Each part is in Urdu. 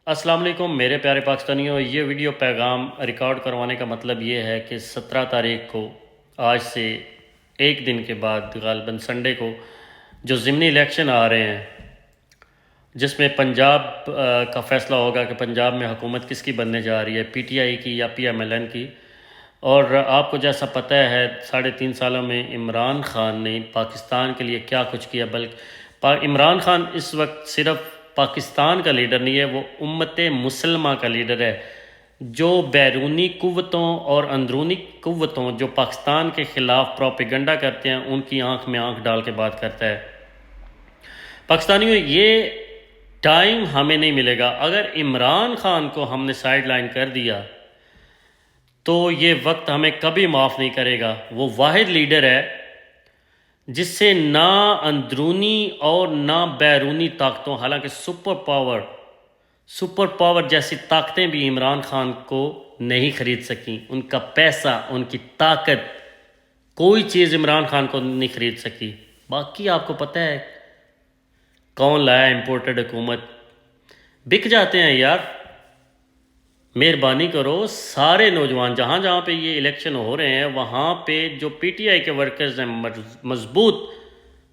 السلام علیکم میرے پیارے پاکستانیوں، یہ ویڈیو پیغام ریکارڈ کروانے کا مطلب یہ ہے کہ 17 تاریخ کو آج سے ایک دن کے بعد غالباً سنڈے کو جو ضمنی الیکشن آ رہے ہیں، جس میں پنجاب کا فیصلہ ہوگا کہ پنجاب میں حکومت کس کی بننے جا رہی ہے، پی ٹی آئی کی یا پی ایم ایل این کی۔ اور آپ کو جیسا پتہ ہے 3.5 سالوں میں عمران خان نے پاکستان کے لیے کیا کچھ کیا، بلکہ عمران خان اس وقت صرف پاکستان کا لیڈر نہیں ہے، وہ امت مسلمہ کا لیڈر ہے، جو بیرونی قوتوں اور اندرونی قوتوں جو پاکستان کے خلاف پروپیگنڈا کرتے ہیں ان کی آنکھ میں آنکھ ڈال کے بات کرتا ہے۔ پاکستانیوں، یہ ٹائم ہمیں نہیں ملے گا۔ اگر عمران خان کو ہم نے سائیڈ لائن کر دیا تو یہ وقت ہمیں کبھی معاف نہیں کرے گا۔ وہ واحد لیڈر ہے جس سے نہ اندرونی اور نہ بیرونی طاقتوں، حالانکہ سپر پاور جیسی طاقتیں بھی عمران خان کو نہیں خرید سکیں۔ ان کا پیسہ، ان کی طاقت، کوئی چیز عمران خان کو نہیں خرید سکی۔ باقی آپ کو پتہ ہے کون لایا امپورٹڈ حکومت؟ بک جاتے ہیں یار۔ مہربانی کرو، سارے نوجوان جہاں جہاں پہ یہ الیکشن ہو رہے ہیں وہاں پہ جو پی ٹی آئی کے ورکرز ہیں، مضبوط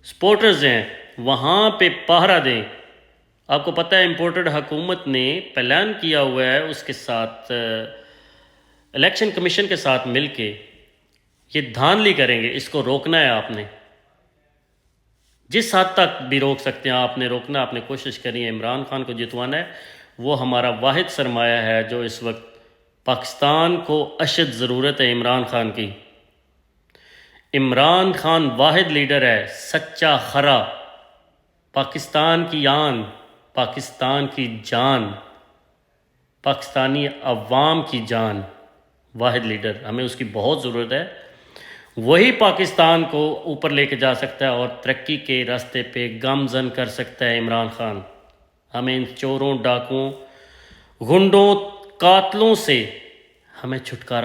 سپورٹرز ہیں، وہاں پہ پہرا دیں۔ آپ کو پتہ ہے امپورٹڈ حکومت نے پلان کیا ہوا ہے اس کے ساتھ، الیکشن کمیشن کے ساتھ مل کے یہ دھاندلی کریں گے۔ اس کو روکنا ہے آپ نے، جس حد تک بھی روک سکتے ہیں آپ نے روکنا، آپ نے کوشش کری ہے۔ عمران خان کو جتوانا ہے، وہ ہمارا واحد سرمایہ ہے جو اس وقت پاکستان کو اشد ضرورت ہے عمران خان کی۔ عمران خان واحد لیڈر ہے، سچا خرا، پاکستان کی آن، پاکستان کی جان، پاکستانی عوام کی جان، واحد لیڈر۔ ہمیں اس کی بہت ضرورت ہے۔ وہی پاکستان کو اوپر لے کے جا سکتا ہے اور ترقی کے راستے پہ گامزن کر سکتا ہے عمران خان۔ ہمیں ان چوروں، ڈاکوں، گنڈوں، قاتلوں سے ہمیں چھٹکارا